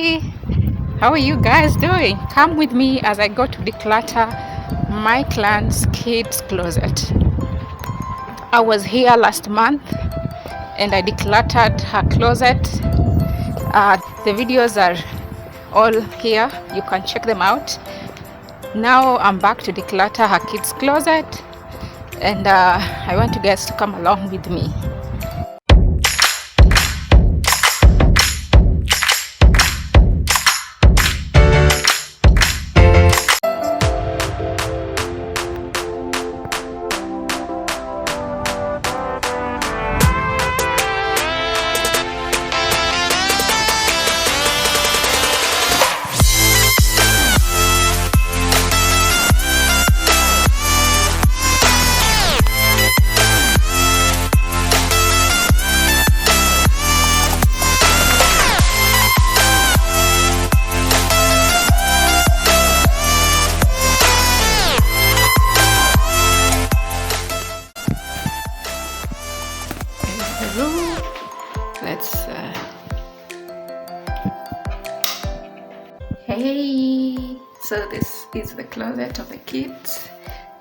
Hey, how are you guys doing? Come with me as I go to declutter my clan's kids closet. I was here last month and I decluttered her closet. The videos are all here, you can check them out. Now I'm back to declutter her kids closet, and I want you guys to come along with me. Let's hey, so this is the closet of the kids.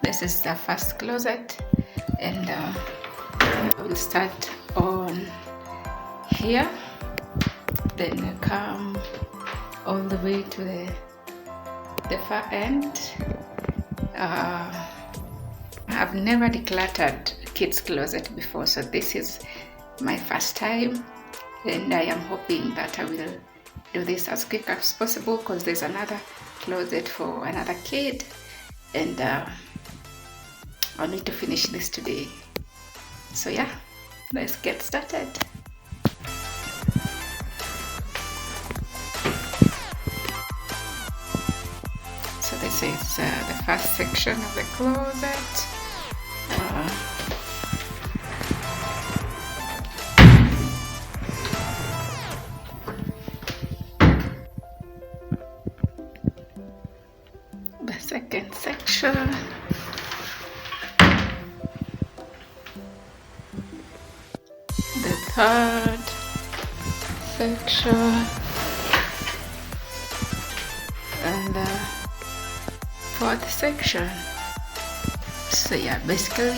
This is the first closet, and I will start on here, then come all the way to the far end. I've never decluttered kids closet before, so this is my first time, and I am hoping that I will do this as quick as possible because there's another closet for another kid, and I'll need to finish this today. So yeah, let's get started. So this is the first section of the closet. The second section. The third section. And the fourth section. So yeah, basically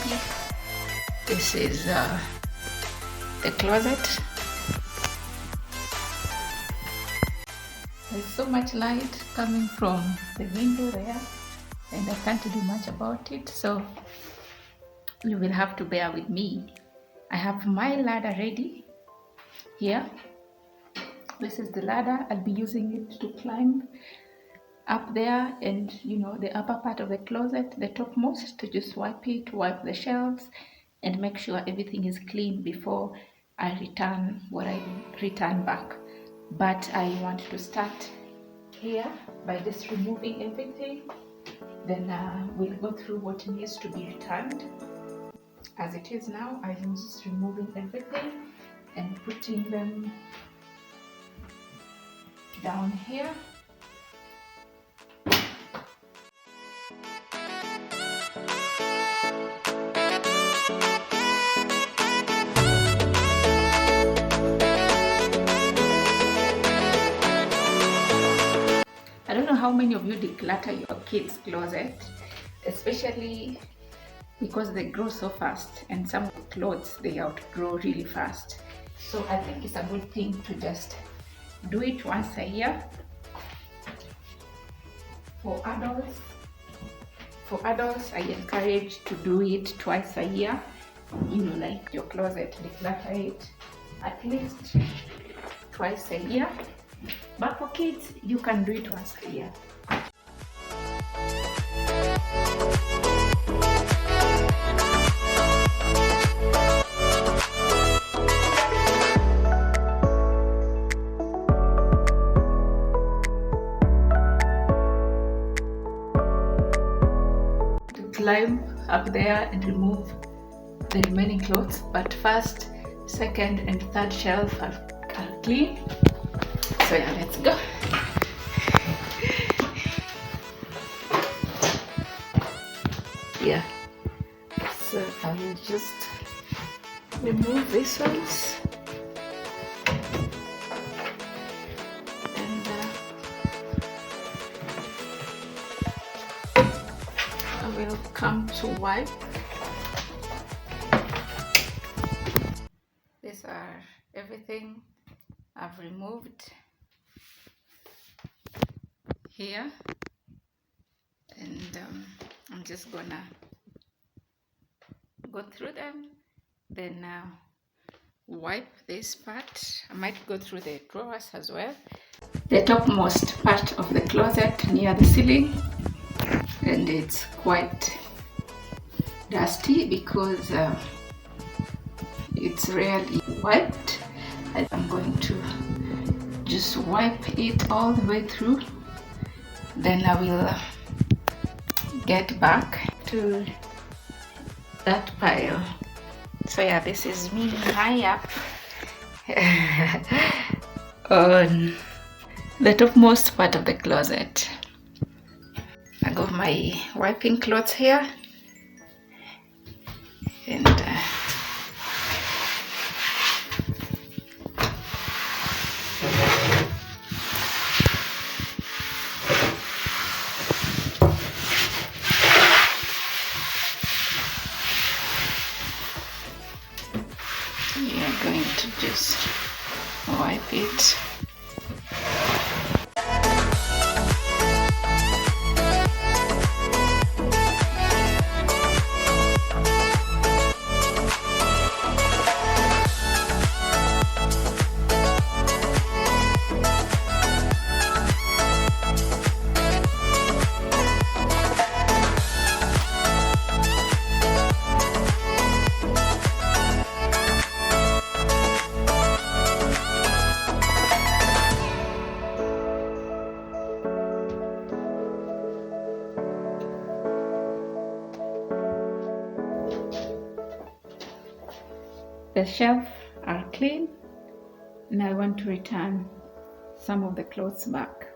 this is the closet. There's so much light coming from the window there, and I can't do much about it, so you will have to bear with me. I have my ladder ready here. This is the ladder. I'll be using it to climb up there, and the upper part of the closet, the topmost, to just wipe the shelves and make sure everything is clean before I return what I return back. But I want to start here by just removing everything, then we'll go through what needs to be returned. As it is now, I am just removing everything and putting them down here. I don't know how many of you declutter your kids' closet, especially because they grow so fast, and some clothes they outgrow really fast. So I think it's a good thing to just do it once a year. For adults, I encourage to do it twice a year. Like your closet, declutter it at least twice a year. But for kids, you can do it once a year. To climb up there and remove the remaining clothes, but first, second, and third shelf are clean. So yeah, let's go. Yeah, so I will just remove these ones, and will come to wipe. These are everything I've removed here, and I'm just gonna go through them, then wipe this part. I might go through the drawers as well. The topmost part of the closet near the ceiling, and it's quite dusty because it's rarely wiped. I'm going to just wipe it all the way through, then I will get back to that pile. So yeah, this is me high up on the topmost part of the closet. I got my wiping cloths here, and we are going to just wipe it. The shelves are clean, and I want to return some of the clothes back.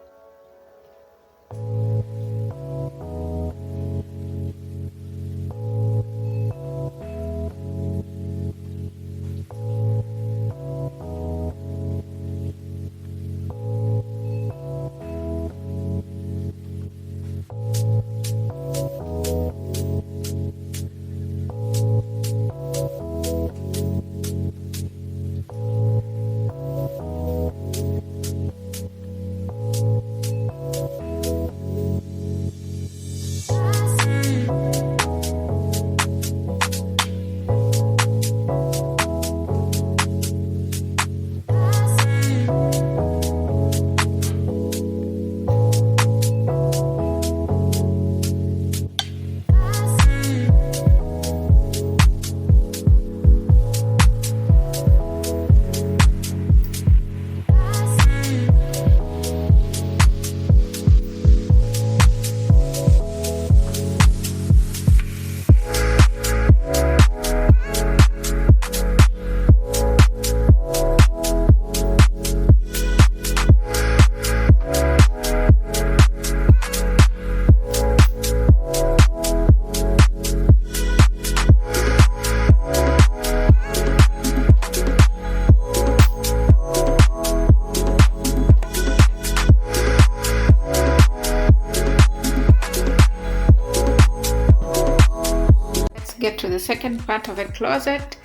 Get to the second part of the closet.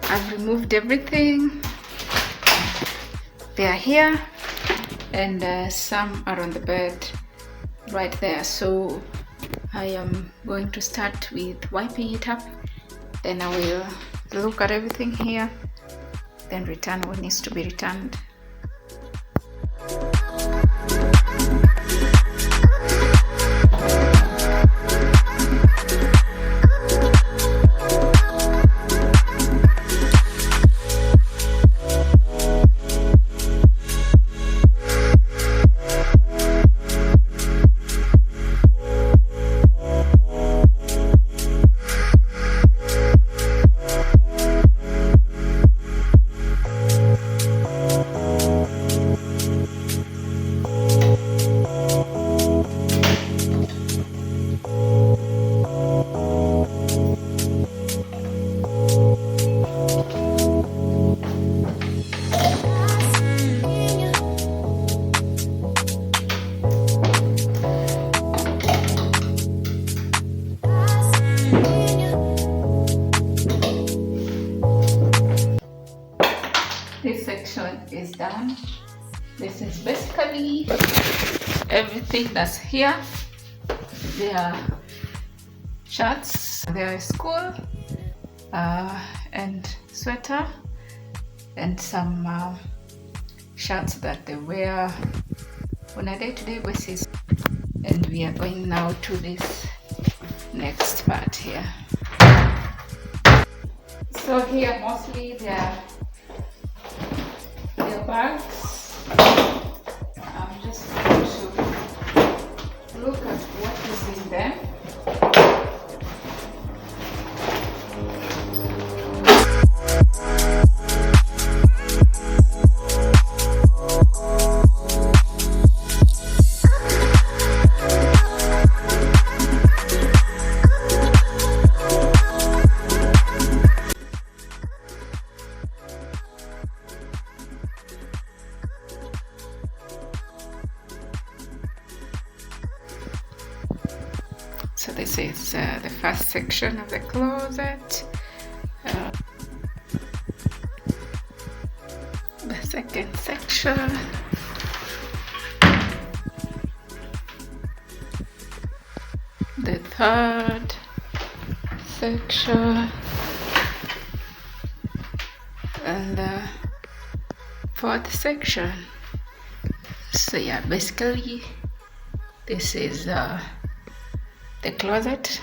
I've removed everything. They are here, and some are on the bed right there. So I am going to start with wiping it up, then I will look at everything here, then return what needs to be returned. is basically everything that's here. There are shirts, there is school and sweater, and some shirts that they wear on a day-to-day basis. And we are going now to this next part here. So here mostly they're bags. I'm just going to look at what is in them. So this is the first section of the closet. The second section. The third section. And the fourth section. So yeah, basically this is the closet.